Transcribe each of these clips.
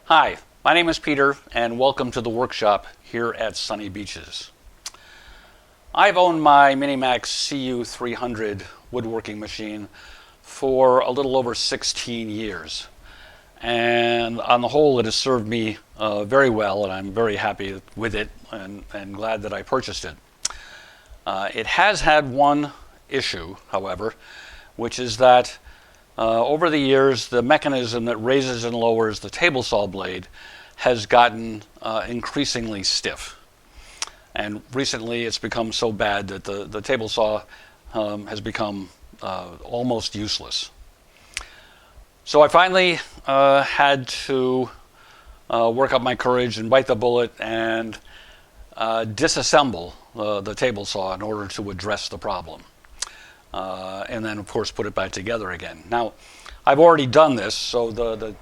Hi, my name is Peter and welcome to the workshop here at Sunny Beaches. I've owned my MiniMax CU300 woodworking machine for a little over 16 years. And on the whole, it has served me very well, and I'm very happy with it and glad that I purchased it. It has had one issue, however, which is that over the years, the mechanism that raises and lowers the table saw blade has gotten increasingly stiff. And recently it's become so bad that the table saw has become almost useless. So I finally had to work up my courage and bite the bullet and disassemble the table saw in order to address the problem. And then, of course, put it back together again. Now, I've already done this, so the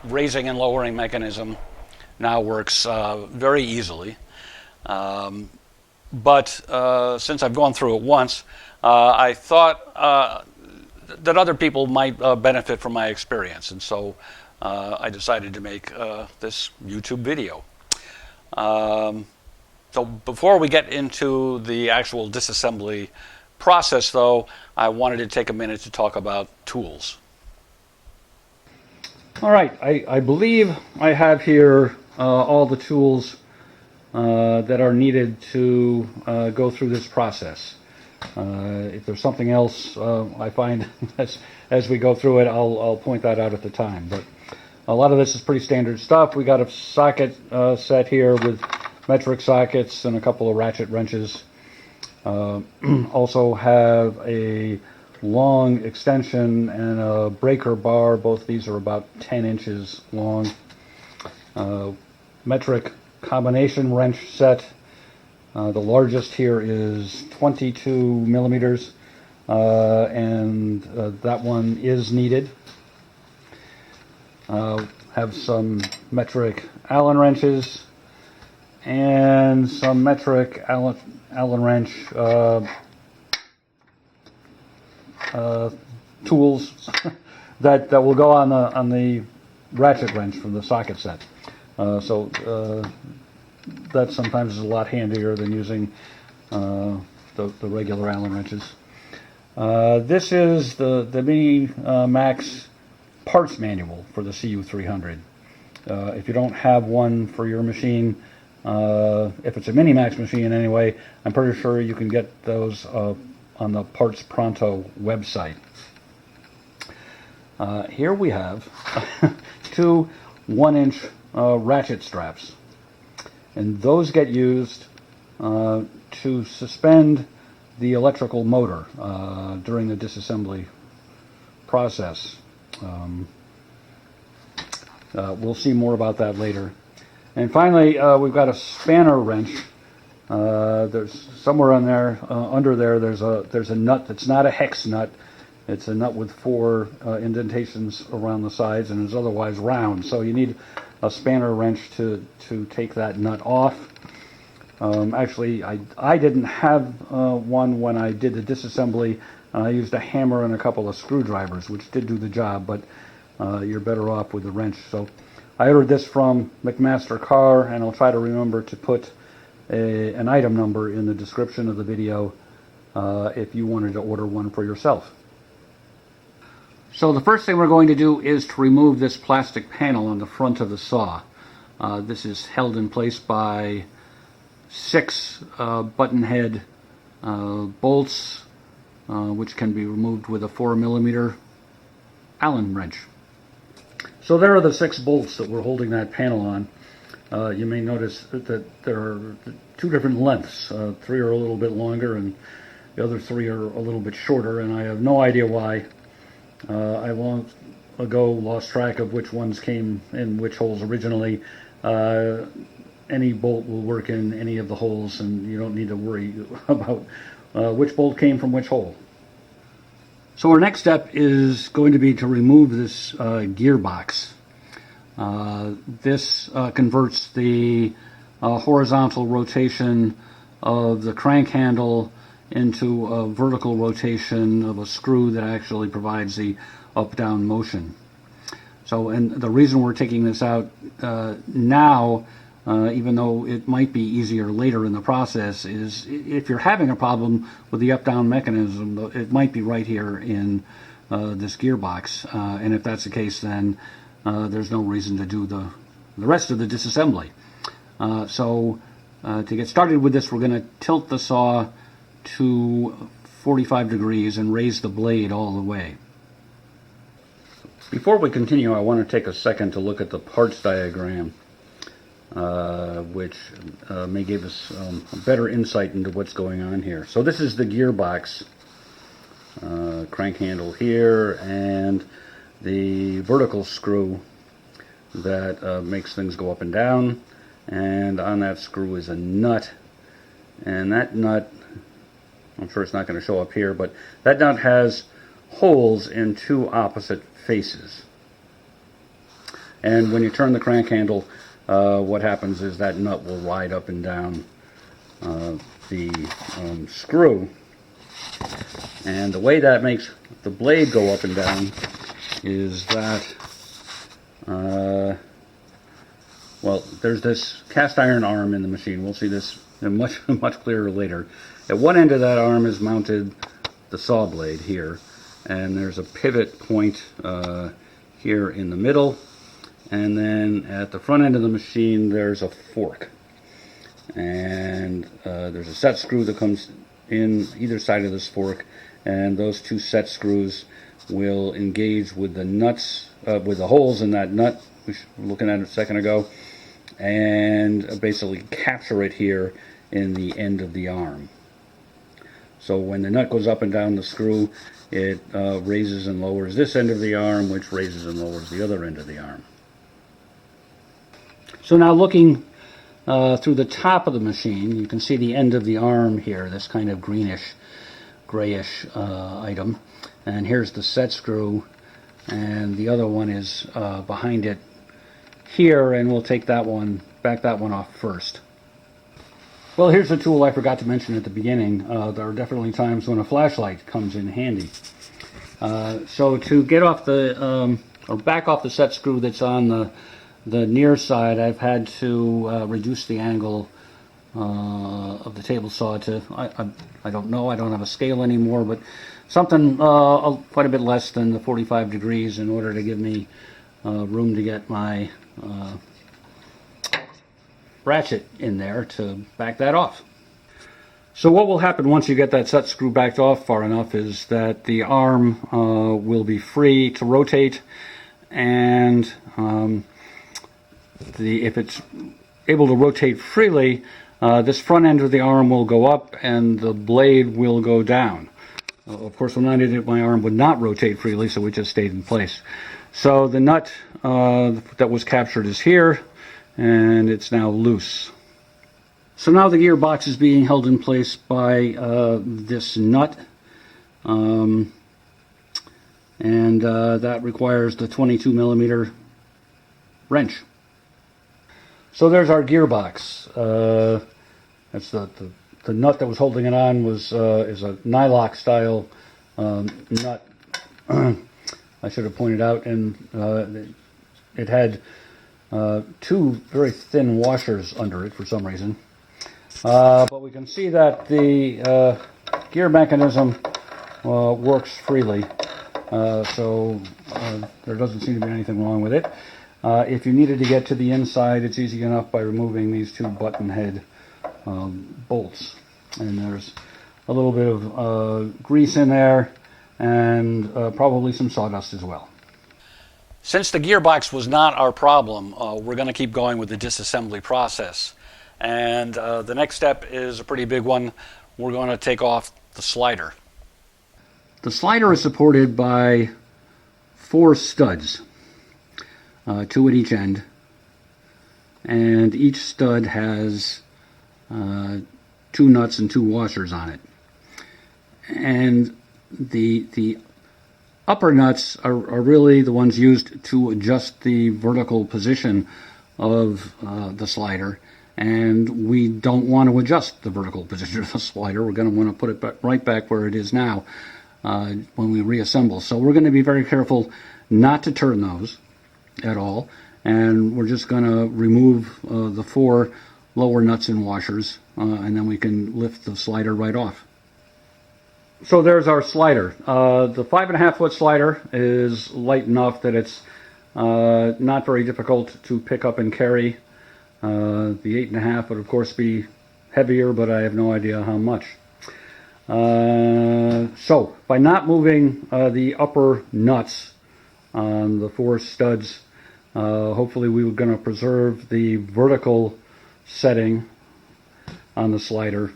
raising and lowering mechanism now works very easily. But since I've gone through it once, I thought that other people might benefit from my experience, and so I decided to make this YouTube video. So before we get into the actual disassembly process, though, I wanted to take a minute to talk about tools. All right, I believe I have here all the tools that are needed to go through this process. If there's something else I find as we go through it, I'll point that out at the time. But a lot of this is pretty standard stuff. We got a socket set here with metric sockets and a couple of ratchet wrenches. Also have a long extension and a breaker bar. Both these are about 10 inches long. Metric combination wrench set. The largest here is 22 millimeters, and that one is needed. Have some metric Allen wrenches and some metric Allen wrench tools that will go on the ratchet wrench from the socket set. So that sometimes is a lot handier than using the regular Allen wrenches. This is the MiniMax parts manual for the CU300. If you don't have one for your machine, if it's a MiniMax machine anyway, I'm pretty sure you can get those on the Parts Pronto website. Here we have two 1-inch ratchet straps, and those get used to suspend the electrical motor during the disassembly process. We'll see more about that later. And finally, we've got a spanner wrench. There's somewhere on there, under there, there's a nut that's not a hex nut. It's a nut with 4 indentations around the sides and is otherwise round. So you need a spanner wrench to take that nut off. Actually, I didn't have one when I did the disassembly. I used a hammer and a couple of screwdrivers, which did do the job, but you're better off with the wrench. So I ordered this from McMaster Carr, and I'll try to remember to put an item number in the description of the video if you wanted to order one for yourself. So the first thing we're going to do is to remove this plastic panel on the front of the saw. This is held in place by 6 button head bolts, which can be removed with a 4mm Allen wrench. So there are the 6 bolts that we're holding that panel on. You may notice that there are 2 different lengths. 3 are a little bit longer and the other 3 are a little bit shorter, and I have no idea why. I long ago lost track of which ones came in which holes originally. Any bolt will work in any of the holes, and you don't need to worry about which bolt came from which hole. So our next step is going to be to remove this gearbox. This converts the horizontal rotation of the crank handle into a vertical rotation of a screw that actually provides the up-down motion. So, and the reason we're taking this out now, even though it might be easier later in the process, is if you're having a problem with the up-down mechanism, it might be right here in this gearbox. And if that's the case, then there's no reason to do the rest of the disassembly. So to get started with this, we're going to tilt the saw to 45 degrees and raise the blade all the way. Before we continue, I want to take a second to look at the parts diagram, which may give us a better insight into what's going on here. So this is the gearbox, crank handle here, and the vertical screw that makes things go up and down, and on that screw is a nut, and that nut, I'm sure it's not going to show up here, but that nut has holes in two opposite faces. And when you turn the crank handle, what happens is that nut will ride up and down the screw. And the way that makes the blade go up and down is that, well, there's this cast iron arm in the machine. We'll see this much clearer later. At one end of that arm is mounted the saw blade here, and there's a pivot point here in the middle, and then at the front end of the machine there's a fork, and there's a set screw that comes in either side of this fork, and those two set screws will engage with the nuts, with the holes in that nut we were looking at a second ago, and basically capture it here in the end of the arm. So when the nut goes up and down the screw, it raises and lowers this end of the arm, which raises and lowers the other end of the arm. So now looking through the top of the machine, you can see the end of the arm here, this kind of greenish, grayish item. And here's the set screw, and the other one is behind it here, and we'll take that one, back that one off first. Well, here's a tool I forgot to mention at the beginning. There are definitely times when a flashlight comes in handy. So to get off the, or back off the set screw that's on the near side, I've had to reduce the angle of the table saw to, I don't know, I don't have a scale anymore, but something quite a bit less than the 45 degrees in order to give me room to get my ratchet in there to back that off. So what will happen once you get that set screw backed off far enough is that the arm will be free to rotate, and if it's able to rotate freely, this front end of the arm will go up and the blade will go down. Of course, when I did it, my arm would not rotate freely, so it just stayed in place. So the nut that was captured is here, and it's now loose. So now the gearbox is being held in place by this nut, and that requires the 22 millimeter wrench. So there's our gearbox. That's the nut that was holding it on is a nylock style nut. I should have pointed out, and it had two very thin washers under it for some reason. But we can see that the gear mechanism works freely, so there doesn't seem to be anything wrong with it. If you needed to get to the inside, it's easy enough by removing these two button head bolts. And there's a little bit of grease in there, and probably some sawdust as well. Since the gearbox was not our problem, we're going to keep going with the disassembly process. And the next step is a pretty big one. We're going to take off the slider. The slider is supported by 4 studs, 2 at each end, and each stud has 2 nuts and 2 washers on it. And the upper nuts are really the ones used to adjust the vertical position of the slider, and we don't want to adjust the vertical position of the slider. We're going to want to put it right back where it is now when we reassemble. So we're going to be very careful not to turn those. at all. And we're just going to remove the 4 lower nuts and washers, and then we can lift the slider right off. So there's our slider. The 5.5 foot slider is light enough that it's not very difficult to pick up and carry. The 8.5 would of course be heavier, but I have no idea how much. So by not moving the upper nuts on the 4 studs, hopefully we were going to preserve the vertical setting on the slider.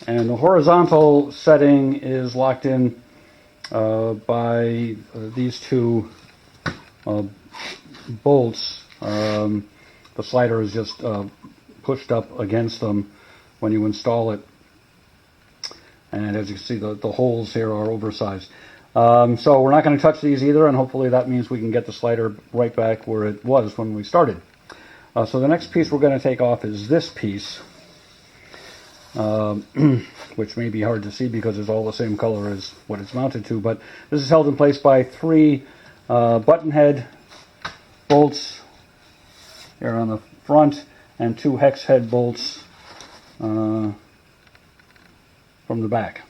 And the horizontal setting is locked in by these 2 bolts. The slider is just pushed up against them when you install it. And as you can see, the holes here are oversized. So we're not going to touch these either, and hopefully that means we can get the slider right back where it was when we started. So the next piece we're going to take off is this piece, which may be hard to see because it's all the same color as what it's mounted to, but this is held in place by 3 button head bolts here on the front and 2 hex head bolts from the back.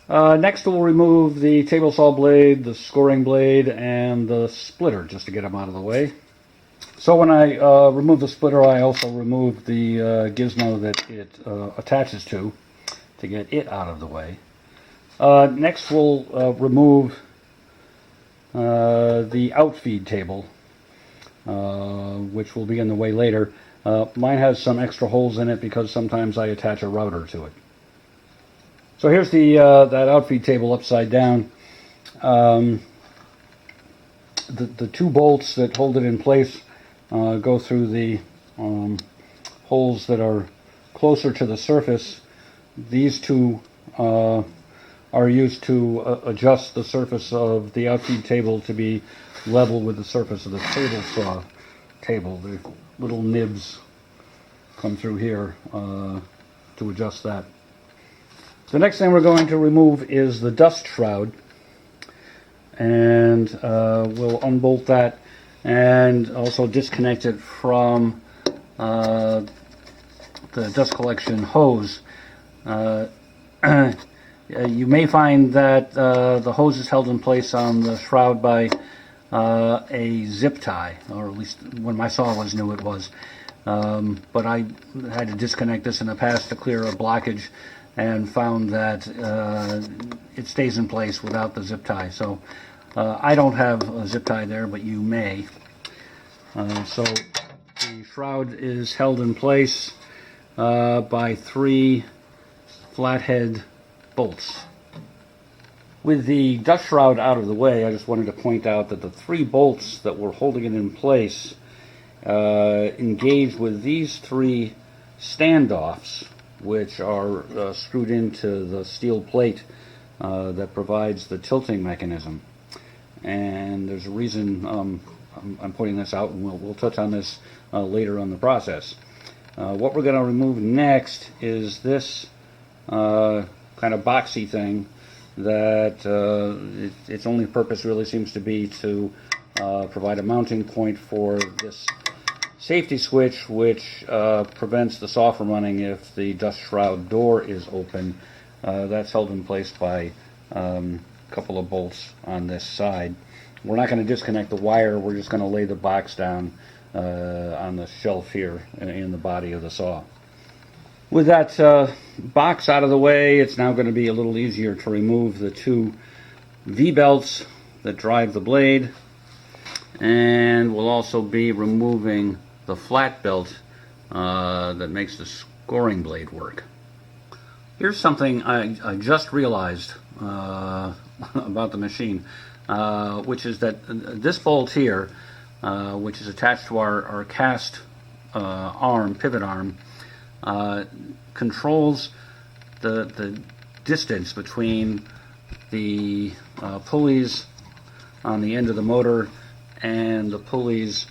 Next we'll remove the table saw blade, the scoring blade, and the splitter just to get them out of the way. So when I remove the splitter, I also remove the gizmo that it attaches to get it out of the way. Next we'll remove the outfeed table, which will be in the way later. Mine has some extra holes in it because sometimes I attach a router to it. So here's the that outfeed table upside down. The 2 bolts that hold it in place go through the holes that are closer to the surface. These 2 are used to adjust the surface of the outfeed table to be level with the surface of the table saw table. The little nibs come through here to adjust that. The next thing we're going to remove is the dust shroud, and we'll unbolt that and also disconnect it from the dust collection hose. You may find that the hose is held in place on the shroud by a zip tie, or at least when my saw was new it was. But I had to disconnect this in the past to clear a blockage and found that it stays in place without the zip tie. So I don't have a zip tie there, but you may. So the shroud is held in place by 3 flathead bolts. With the dust shroud out of the way, I just wanted to point out that the 3 bolts that were holding it in place engage with these 3 standoffs, which are screwed into the steel plate that provides the tilting mechanism. And there's a reason I'm pointing this out, and we'll touch on this later on the process. What we're going to remove next is this kind of boxy thing that its only purpose really seems to be to provide a mounting point for this safety switch, which prevents the saw from running if the dust shroud door is open. That's held in place by a couple of bolts on this side. We're not going to disconnect the wire, we're just going to lay the box down on the shelf here in the body of the saw. With that box out of the way, it's now going to be a little easier to remove the 2 V-belts that drive the blade, and we'll also be removing the flat belt that makes the scoring blade work. Here's something I just realized about the machine, which is that this bolt here, which is attached to our cast arm, pivot arm, controls the distance between the pulleys on the end of the motor and the pulleys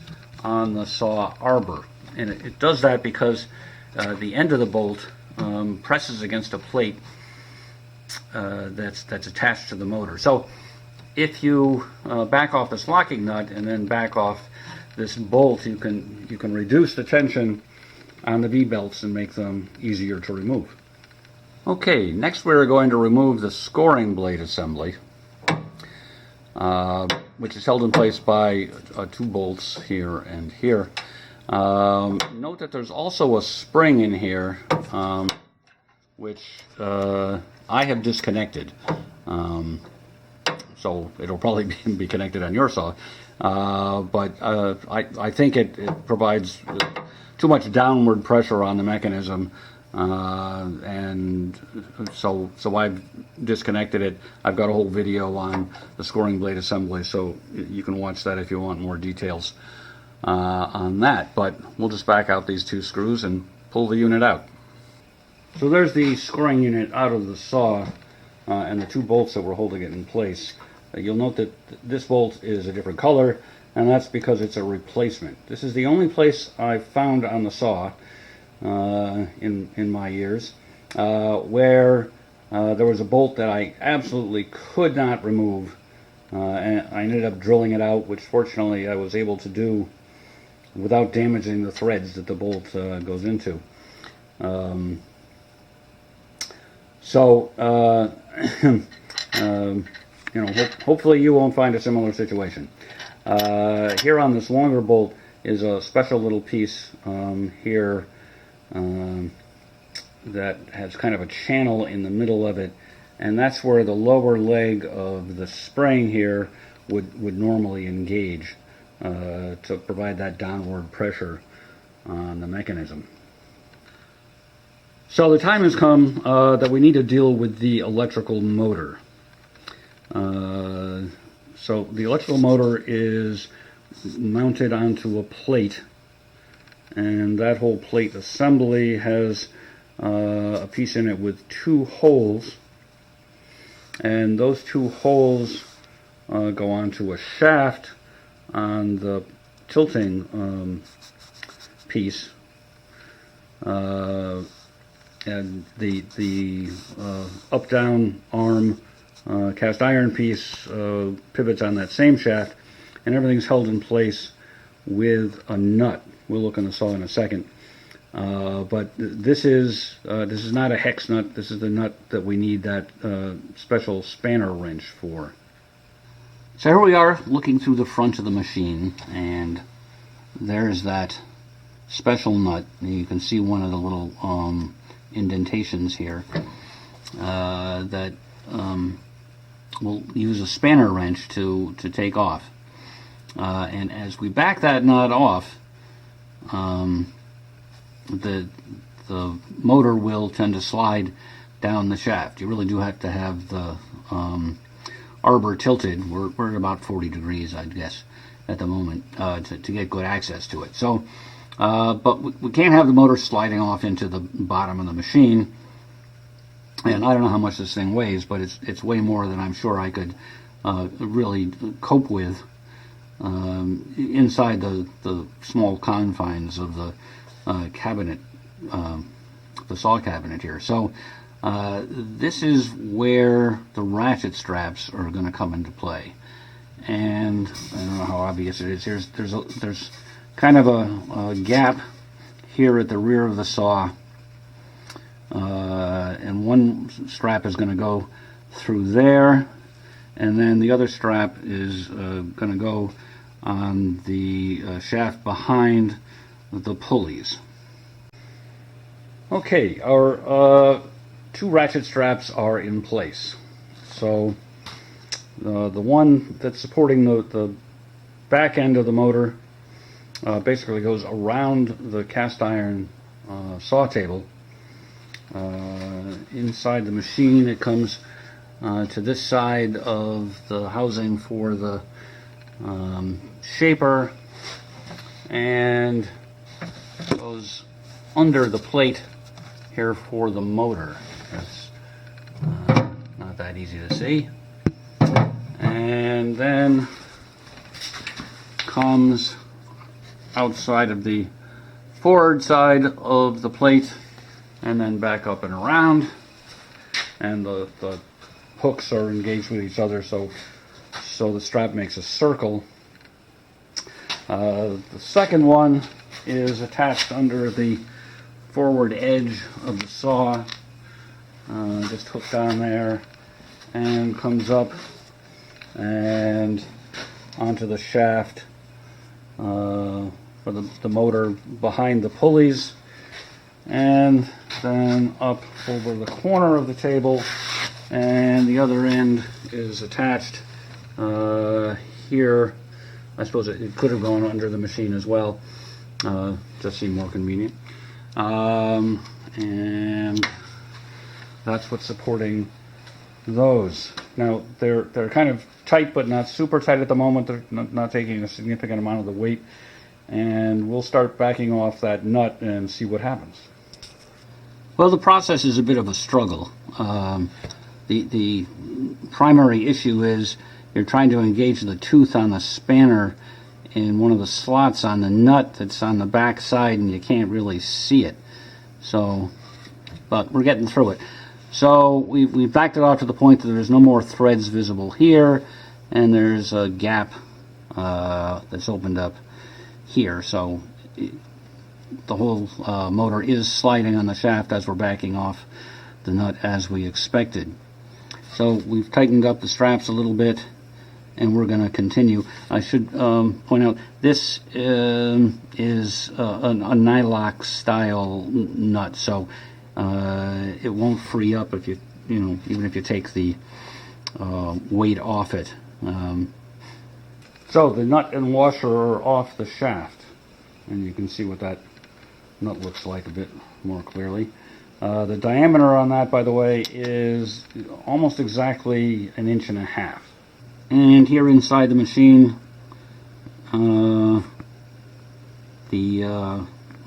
on the saw arbor. And it does that because the end of the bolt presses against a plate that's attached to the motor. So if you back off this locking nut and then back off this bolt, you can reduce the tension on the V-belts and make them easier to remove. Okay, next we're going to remove the scoring blade assembly, which is held in place by 2 bolts here and here. Note that there's also a spring in here, which I have disconnected. So it'll probably be connected on your saw. But I think it provides too much downward pressure on the mechanism, and so I've disconnected it. I've got a whole video on the scoring blade assembly, so you can watch that if you want more details on that. But we'll just back out these 2 screws and pull the unit out. So there's the scoring unit out of the saw, and the 2 bolts that were holding it in place. You'll note that this bolt is a different color, and that's because it's a replacement. This is the only place I've found on the saw in my years where there was a bolt that I absolutely could not remove, and I ended up drilling it out, which fortunately I was able to do without damaging the threads that the bolt goes into. Hopefully you won't find a similar situation. Here on this longer bolt is a special little piece here that has kind of a channel in the middle of it, and that's where the lower leg of the spring here would normally engage to provide that downward pressure on the mechanism. So the time has come that we need to deal with the electrical motor. So the electrical motor is mounted onto a plate, and that whole plate assembly has a piece in it with 2 holes, and those 2 holes go onto a shaft on the tilting piece, and the up-down arm cast iron piece pivots on that same shaft, and everything's held in place with a nut. We'll look on the saw in a second. But this is not a hex nut. This is the nut that we need that special spanner wrench for. So here we are looking through the front of the machine, and there's that special nut. You can see one of the little indentations here that we'll use a spanner wrench to take off. And as we back that nut off, the motor will tend to slide down the shaft. You really do have to have the arbor tilted. We're at about 40 degrees, I'd guess, at the moment, to get good access to it. So, but we can't have the motor sliding off into the bottom of the machine. And I don't know how much this thing weighs, but it's way more than I'm sure I could really cope with inside the small confines of the cabinet, the saw cabinet here. So this is where the ratchet straps are going to come into play. And I don't know how obvious it is. There's kind of a gap here at the rear of the saw. And one strap is going to go through there, and then the other strap is going to go on the shaft behind the pulleys. Okay, our 2 ratchet straps are in place. So the one that's supporting the back end of the motor basically goes around the cast iron saw table. Inside the machine, it comes to this side of the housing for the shaper, and goes under the plate here for the motor. It's not that easy to see. And then comes outside of the forward side of the plate, and then back up and around, and the hooks are engaged with each other, so so the strap makes a circle. The second one is attached under the forward edge of the saw, just hooked on there, and comes up and onto the shaft for the motor behind the pulleys, and then up over the corner of the table, and the other end is attached here. I suppose it could have gone under the machine as well, just seemed more convenient. And that's what's supporting those. Now they're kind of tight, but not super tight at the moment. They're not taking a significant amount of the weight, and we'll start backing off that nut and see what happens. Well, the process is a bit of a struggle. The primary issue is you're trying to engage the tooth on the spanner in one of the slots on the nut that's on the back side, and you can't really see it. So, but we're getting through it. So we've backed it off to the point that there's no more threads visible here, and there's a gap that's opened up here. So the whole motor is sliding on the shaft as we're backing off the nut as we expected. So we've tightened up the straps a little bit, and we're going to continue. I should point out this is a nylock style nut, so it won't free up if even if you take the weight off it. So the nut and washer are off the shaft, and you can see what that nut looks like a bit more clearly. The diameter on that, by the way, is almost exactly 1.5 inches. And here inside the machine, the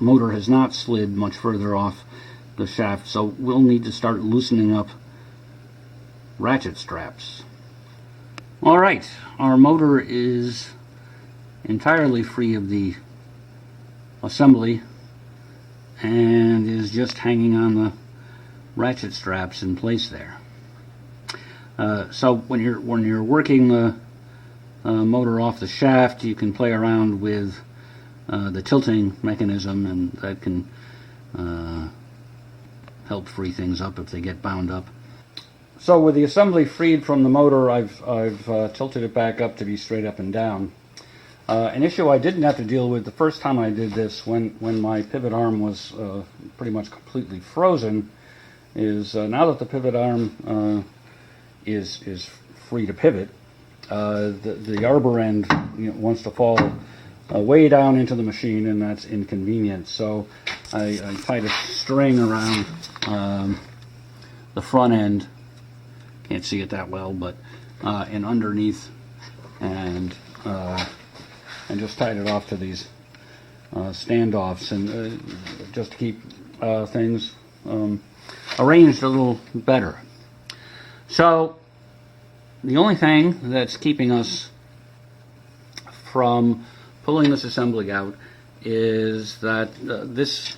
motor has not slid much further off the shaft, so we'll need to start loosening up ratchet straps. Alright, our motor is entirely free of the assembly and is just hanging on the ratchet straps in place there. So when you're working the motor off the shaft, you can play around with the tilting mechanism, and that can help free things up if they get bound up. So with the assembly freed from the motor, I've tilted it back up to be straight up and down. An issue I didn't have to deal with the first time I did this, when my pivot arm was pretty much completely frozen, is now that the pivot arm is free to pivot, the arbor end wants to fall way down into the machine, and that's inconvenient. So I tied a string around the front end. Can't see it that well, but and underneath, and just tied it off to these standoffs, and just to keep things arranged a little better. So the only thing that's keeping us from pulling this assembly out is that this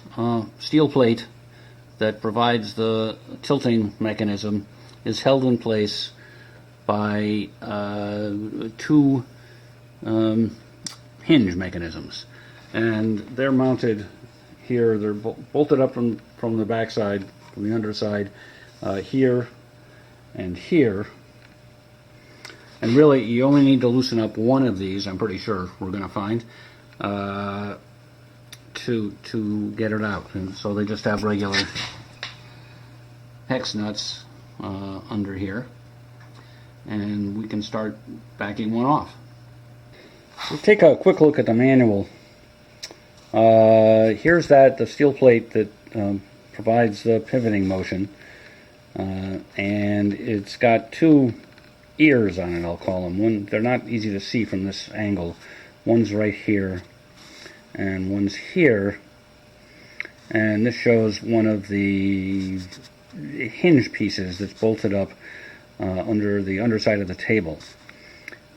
steel plate that provides the tilting mechanism is held in place by two hinge mechanisms, and they're mounted here. They're bolted up from the back side, from the underside, here and here. And really, you only need to loosen up one of these, I'm pretty sure we're going to find, to get it out. And so they just have regular hex nuts under here, and we can start backing one off. We'll take a quick look at the manual. Here's the steel plate that provides the pivoting motion, and it's got two ears on it, I'll call them. They're not easy to see from this angle. One's right here, and one's here, and this shows one of the hinge pieces that's bolted up under the underside of the table.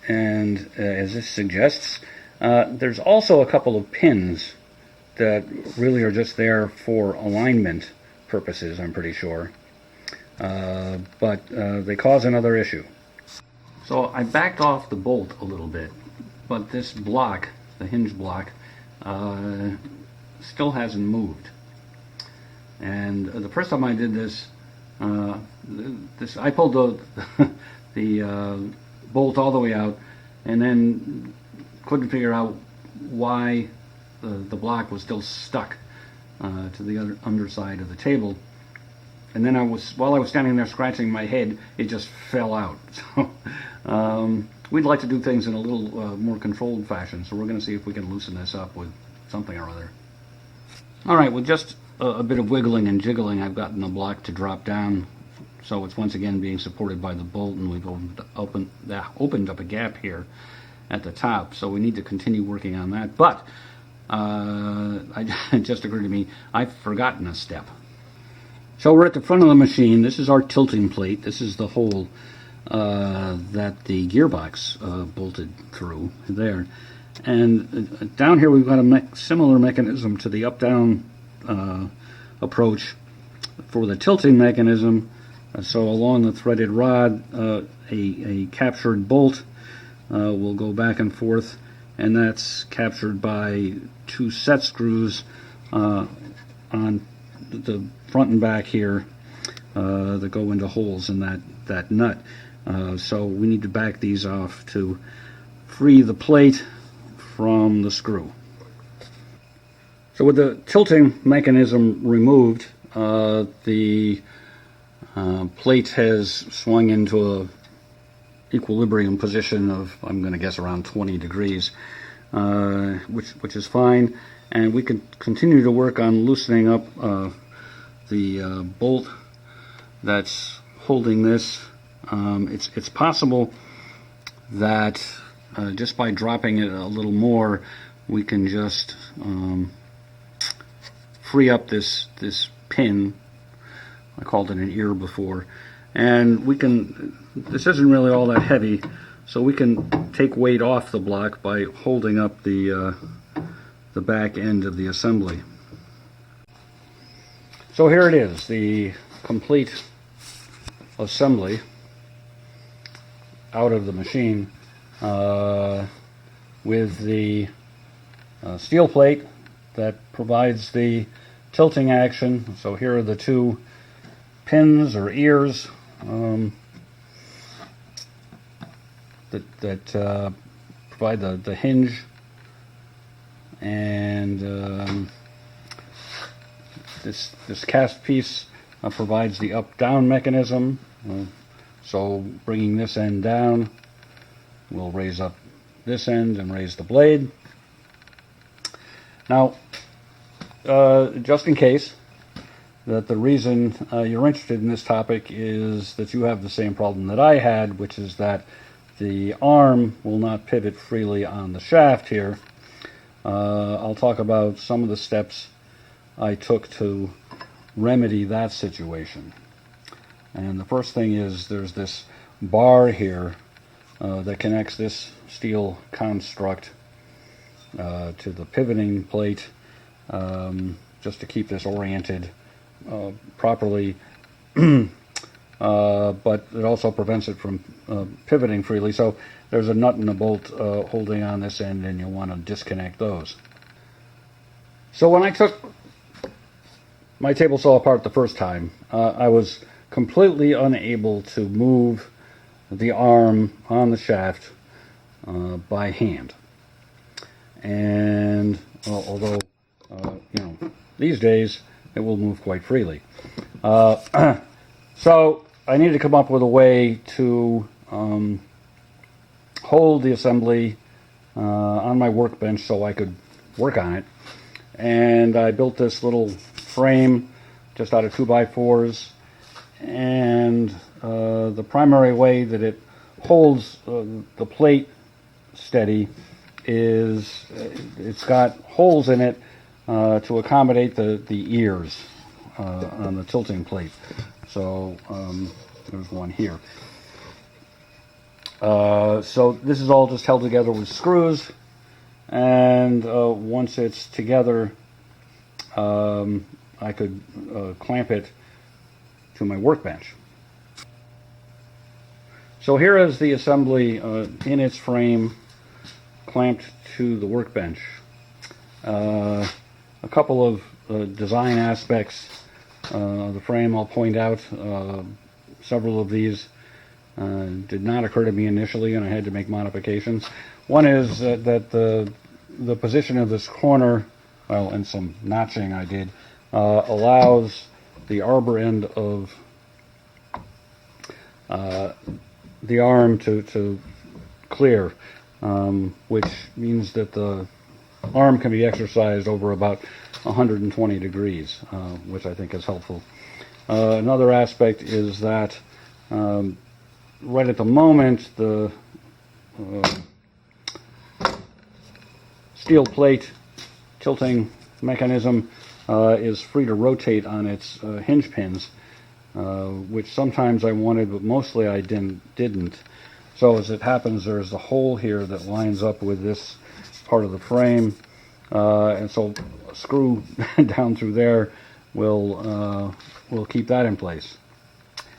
And as this suggests, there's also a couple of pins that really are just there for alignment purposes, I'm pretty sure, but they cause another issue. So I backed off the bolt a little bit, but this block, the hinge block, still hasn't moved. And the first time I did this, I pulled the bolt all the way out, and then couldn't figure out why the block was still stuck to the underside of the table. And then while I was standing there scratching my head, it just fell out. So we'd like to do things in a little more controlled fashion, so we're going to see if we can loosen this up with something or other. All right, with just a bit of wiggling and jiggling, I've gotten the block to drop down, so it's once again being supported by the bolt, and we've opened up a gap here at the top, so we need to continue working on that. But it just occurred to me, I've forgotten a step. So we're at the front of the machine. This is our tilting plate. This is the hole that the gearbox bolted through there. And down here we've got a similar mechanism to the up-down approach for the tilting mechanism. So along the threaded rod, a captured bolt will go back and forth, and that's captured by 2 set screws on the front and back here that go into holes in that nut. So we need to back these off to free the plate from the screw. So with the tilting mechanism removed, the plate has swung into a equilibrium position of, I'm going to guess, around 20 degrees, which is fine, and we can continue to work on loosening up the bolt that's holding this. It's possible that just by dropping it a little more, we can just free up this pin. I called it an ear before, and we can, this isn't really all that heavy, so we can take weight off the block by holding up the back end of the assembly. So here it is, the complete assembly out of the machine with the steel plate that provides the tilting action. So here are the 2 pins or ears that provide the hinge, and this cast piece provides the up-down mechanism. So bringing this end down will raise up this end and raise the blade. Now, just in case that the reason you're interested in this topic is that you have the same problem that I had, which is that the arm will not pivot freely on the shaft here, I'll talk about some of the steps I took to remedy that situation. And the first thing is there's this bar here that connects this steel construct to the pivoting plate, just to keep this oriented properly, but it also prevents it from pivoting freely. So there's a nut and a bolt holding on this end, and you'll want to disconnect those. So when I took my table saw apart the first time, I was completely unable to move the arm on the shaft by hand. And although these days it will move quite freely. So I needed to come up with a way to hold the assembly on my workbench so I could work on it. And I built this little frame just out of 2x4s, and the primary way that it holds the plate steady is it's got holes in it to accommodate the ears on the tilting plate. So there's one here. So this is all just held together with screws, and once it's together, I could clamp it to my workbench. So here is the assembly in its frame, clamped to the workbench. A couple of design aspects of the frame I'll point out. Several of these did not occur to me initially, and I had to make modifications. One is that the position of this corner, well, and some notching I did, allows the arbor end of the arm to clear, which means that the arm can be exercised over about 120 degrees, which I think is helpful. Another aspect is that right at the moment the steel plate tilting mechanism is free to rotate on its hinge pins, which sometimes I wanted, but mostly I didn't. So as it happens, there's a hole here that lines up with this part of the frame, and so a screw down through there will keep that in place.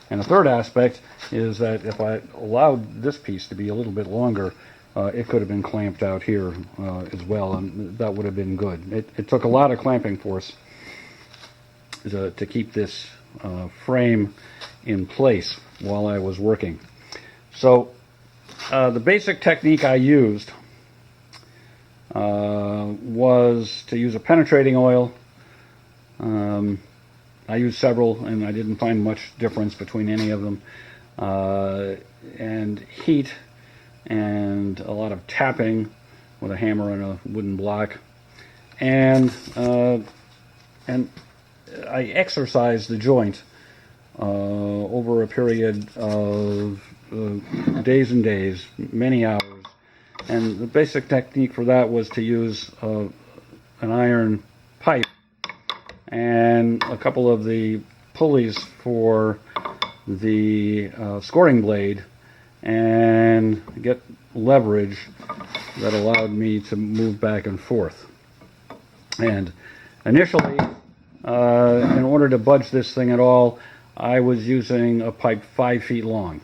And the third aspect is that if I allowed this piece to be a little bit longer, it could have been clamped out here as well, and that would have been good. It took a lot of clamping force to keep this frame in place while I was working. So the basic technique I used was to use a penetrating oil. I used several, and I didn't find much difference between any of them. And heat, and a lot of tapping with a hammer and a wooden block, and I exercised the joint over a period of days and days, many hours. And the basic technique for that was to use an iron pipe and a couple of the pulleys for the scoring blade, and get leverage that allowed me to move back and forth. And initially, in order to budge this thing at all, I was using a pipe 5 feet long,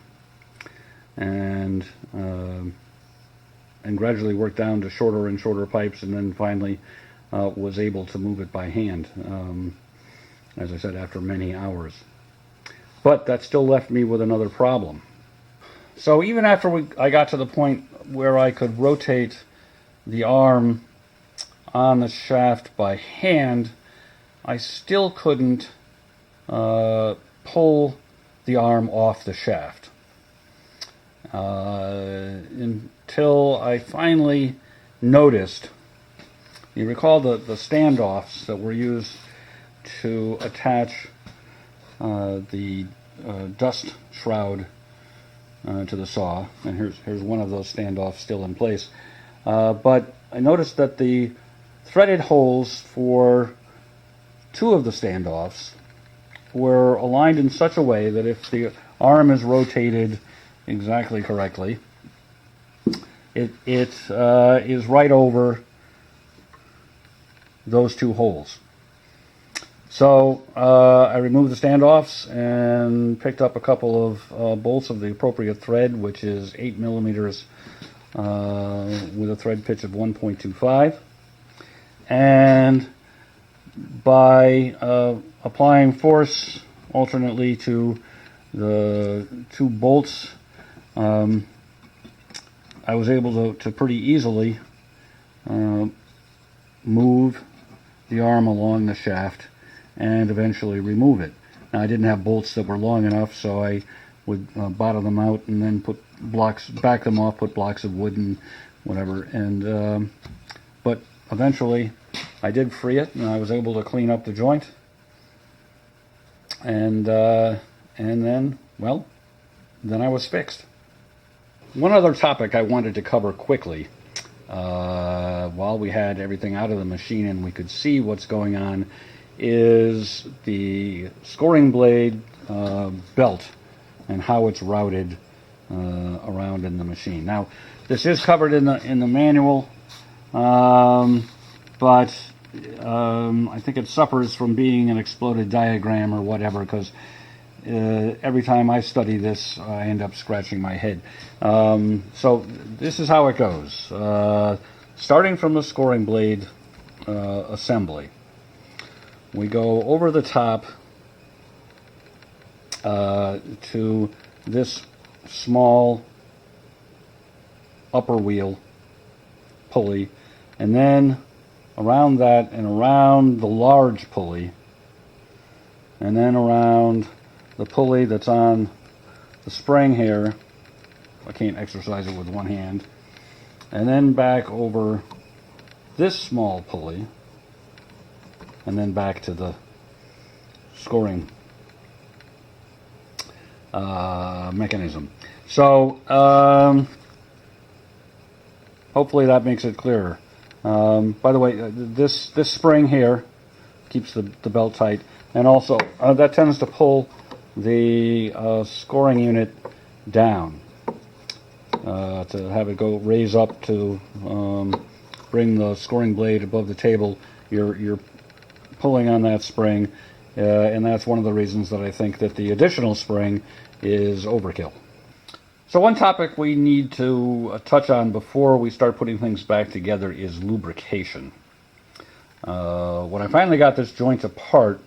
and gradually worked down to shorter and shorter pipes, and then finally was able to move it by hand, as I said, after many hours. But that still left me with another problem. So even after I got to the point where I could rotate the arm on the shaft by hand, I still couldn't pull the arm off the shaft until I finally noticed. You recall the standoffs that were used to attach the dust shroud to the saw, and here's one of those standoffs still in place. But I noticed that the threaded holes for 2 of the standoffs were aligned in such a way that if the arm is rotated exactly correctly, it is right over those 2 holes. So I removed the standoffs and picked up a couple of bolts of the appropriate thread, which is 8 millimeters with a thread pitch of 1.25. And by applying force alternately to the 2 bolts, I was able to pretty easily move the arm along the shaft and eventually remove it. Now, I didn't have bolts that were long enough, so I would bottom them out and then put blocks, back them off, put blocks of wood and whatever. And but eventually I did free it, and I was able to clean up the joint. And then, well, then I was fixed. One other topic I wanted to cover quickly, while we had everything out of the machine and we could see what's going on, is the scoring blade belt and how it's routed around in the machine. Now, this is covered in the manual, but I think it suffers from being an exploded diagram or whatever, because every time I study this, I end up scratching my head. So this is how it goes. Starting from the scoring blade assembly, we go over the top to this small upper wheel pulley, and then around that and around the large pulley, and then around the pulley that's on the spring here. I can't exercise it with one hand. And then back over this small pulley, and then back to the scoring mechanism. So hopefully that makes it clearer. By the way, this spring here keeps the belt tight, and also that tends to pull the scoring unit down to have it go raise up to bring the scoring blade above the table. You're pulling on that spring, and that's one of the reasons that I think that the additional spring is overkill. So one topic we need to touch on before we start putting things back together is lubrication. When I finally got this joint apart,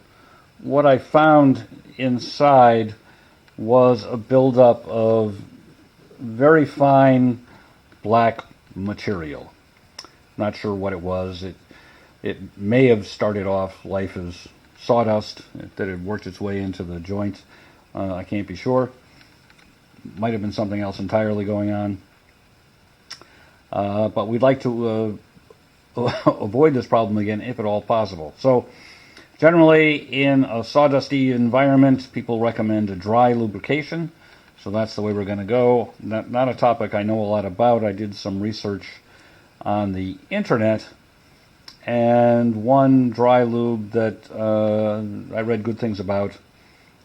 what I found inside was a buildup of very fine black material. Not sure what it was. It may have started off life as sawdust that had worked its way into the joint. I can't be sure. Might have been something else entirely going on. But we'd like to avoid this problem again if at all possible. So generally in a sawdusty environment, people recommend a dry lubrication. So that's the way we're going to go. Not a topic I know a lot about. I did some research on the internet, and one dry lube that I read good things about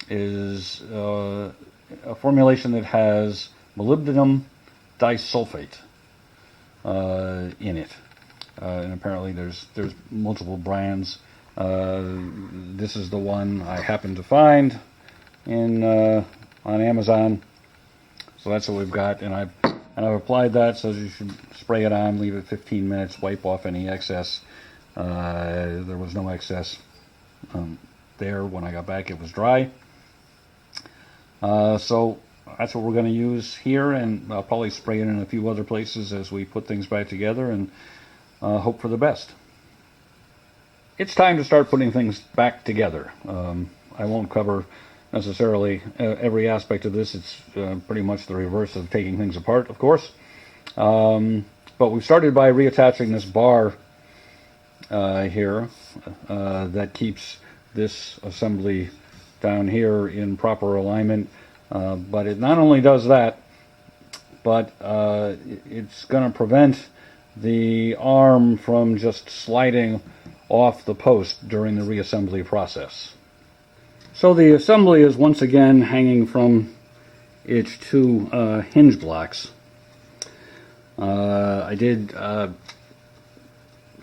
is a formulation that has molybdenum disulfate in it, and apparently there's multiple brands. This is the one I happened to find in on Amazon, so that's what we've got. And I've applied that. So you should spray it on, leave it 15 minutes, wipe off any excess. There was no excess there when I got back. It was dry. So that's what we're going to use here, and I'll probably spray it in a few other places as we put things back together and hope for the best. It's time to start putting things back together. I won't cover necessarily every aspect of this. It's pretty much the reverse of taking things apart, of course. But we started by reattaching this bar here that keeps this assembly down here in proper alignment. But it not only does that, but it's going to prevent the arm from just sliding off the post during the reassembly process. So the assembly is once again hanging from its two hinge blocks. I did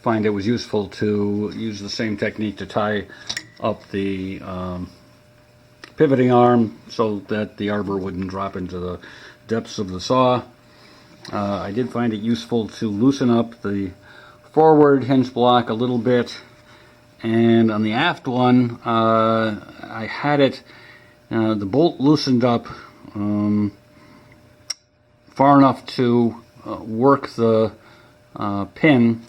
find it was useful to use the same technique to tie up the pivoting arm so that the arbor wouldn't drop into the depths of the saw. I did find it useful to loosen up the forward hinge block a little bit, and on the aft one I had it the bolt loosened up far enough to work the pin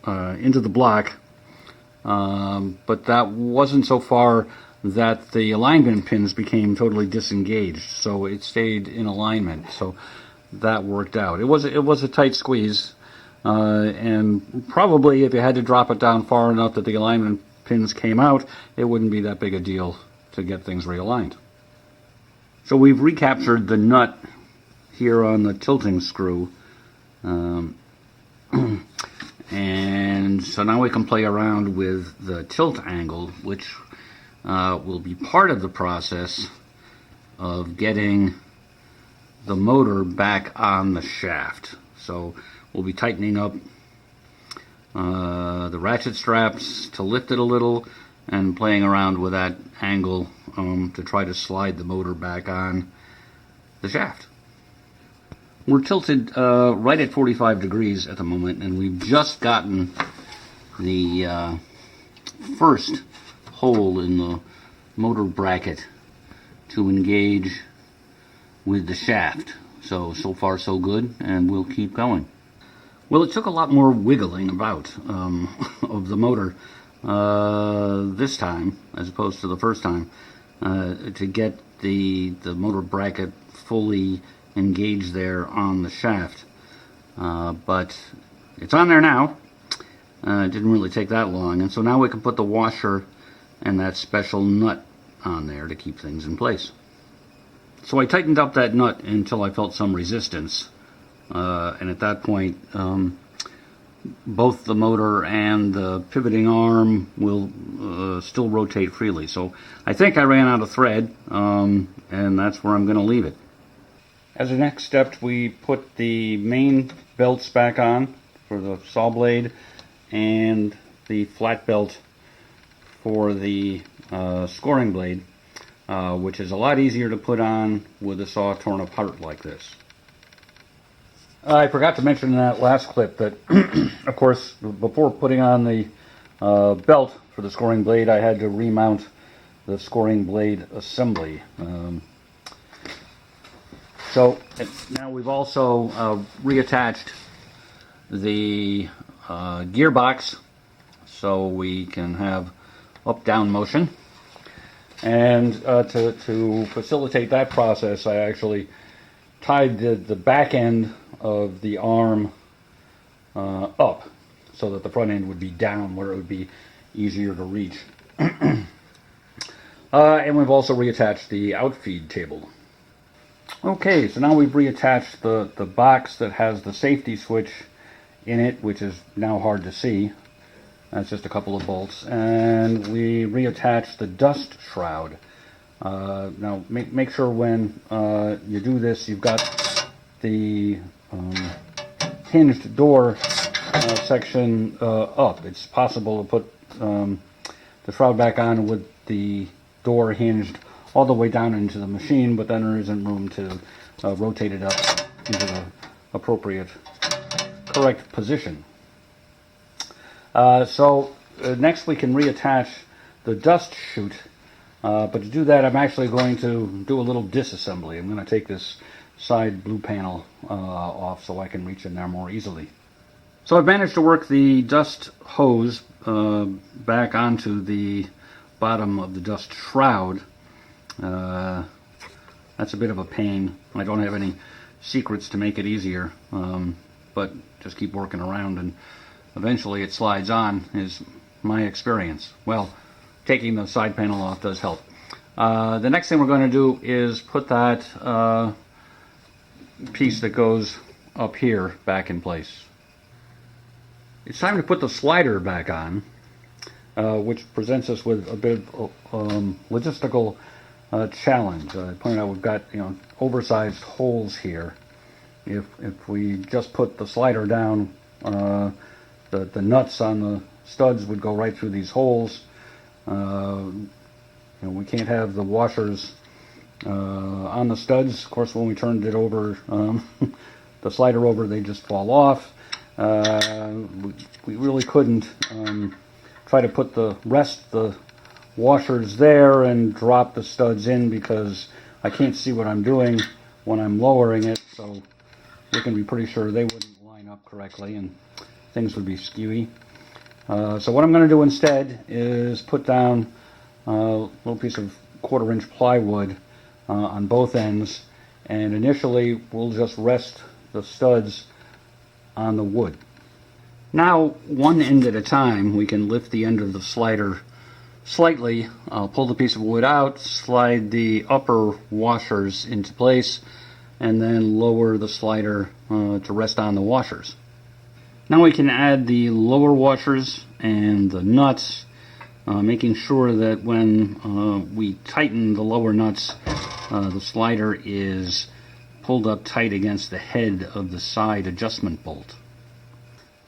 into the block, but that wasn't so far that the alignment pins became totally disengaged, so it stayed in alignment. So that worked out. It was a tight squeeze, and probably if you had to drop it down far enough that the alignment pins came out, it wouldn't be that big a deal to get things realigned. So we've recaptured the nut here on the tilting screw, and so now we can play around with the tilt angle, which will be part of the process of getting the motor back on the shaft. So we'll be tightening up the ratchet straps to lift it a little, and playing around with that angle to try to slide the motor back on the shaft. We're tilted right at 45 degrees at the moment, and we've just gotten the first hole in the motor bracket to engage with the shaft. So far so good, and we'll keep going. Well, it took a lot more wiggling about of the motor this time, as opposed to the first time, to get the motor bracket fully engaged there on the shaft. But it's on there now. It didn't really take that long, and so now we can put the washer and that special nut on there to keep things in place. So I tightened up that nut until I felt some resistance, and at that point both the motor and the pivoting arm will still rotate freely. So I think I ran out of thread, and that's where I'm going to leave it. As a next step, we put the main belts back on for the saw blade and the flat belt for the scoring blade, which is a lot easier to put on with a saw torn apart like this. I forgot to mention in that last clip that, of course, before putting on the belt for the scoring blade, I had to remount the scoring blade assembly. So now we've also reattached the gearbox so we can have up-down motion. And to facilitate that process, I actually tied the back end of the arm up so that the front end would be down where it would be easier to reach. And we've also reattached the outfeed table. Okay, so now we've reattached the box that has the safety switch in it, which is now hard to see. That's just a couple of bolts. And we reattached the dust shroud. Now make sure when you do this, you've got the hinged door section up. It's possible to put the shroud back on with the door hinged all the way down into the machine, but then there isn't room to rotate it up into the appropriate correct position. Next we can reattach the dust chute, but to do that I'm actually going to do a little disassembly. I'm going to take this side blue panel off so I can reach in there more easily. So I've managed to work the dust hose back onto the bottom of the dust shroud. That's a bit of a pain. I don't have any secrets to make it easier, but just keep working around and eventually it slides on, is my experience. Well, taking the side panel off does help. The next thing we're going to do is put that piece that goes up here back in place. It's time to put the slider back on, which presents us with a bit of logistical challenge. I pointed out we've got oversized holes here. If we just put the slider down, the nuts on the studs would go right through these holes. We can't have the washers on the studs. Of course, when we turned it over, the slider over, they just fall off. We really couldn't try to put the washers there and drop the studs in because I can't see what I'm doing when I'm lowering it, so we can be pretty sure they wouldn't line up correctly and things would be skewy. So what I'm going to do instead is put down a little piece of 1/4 inch plywood on both ends, and initially we'll just rest the studs on the wood. Now, one end at a time, we can lift the end of the slider slightly. I'll pull the piece of wood out, slide the upper washers into place, and then lower the slider to rest on the washers. Now we can add the lower washers and the nuts, making sure that when we tighten the lower nuts, the slider is pulled up tight against the head of the side adjustment bolt.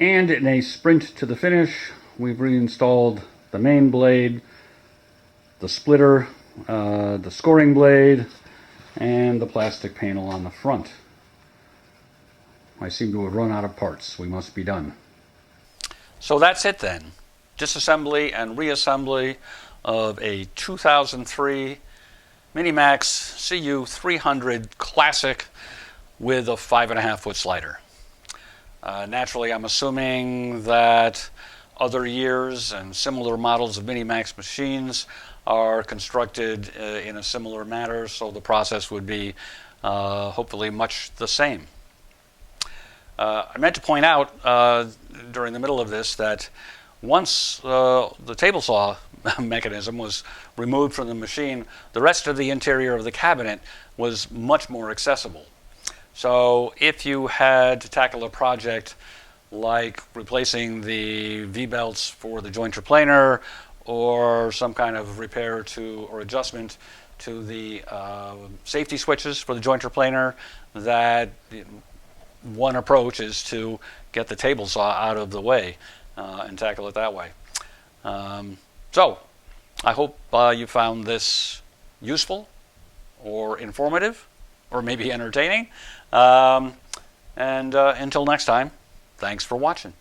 And in a sprint to the finish, we've reinstalled the main blade, the splitter, the scoring blade, and the plastic panel on the front. I seem to have run out of parts. We must be done. So that's it then. Disassembly and reassembly of a 2003 MiniMax CU300 Classic with a 5.5 foot slider. Naturally, I'm assuming that other years and similar models of MiniMax machines are constructed in a similar manner, so the process would be hopefully much the same. I meant to point out during the middle of this that once the table saw mechanism was removed from the machine, the rest of the interior of the cabinet was much more accessible. So if you had to tackle a project like replacing the V-belts for the jointer planer, or some kind of repair to or adjustment to the safety switches for the jointer planer, that one approach is to get the table saw out of the way and tackle it that way. So I hope you found this useful or informative or maybe entertaining. And until next time, thanks for watching.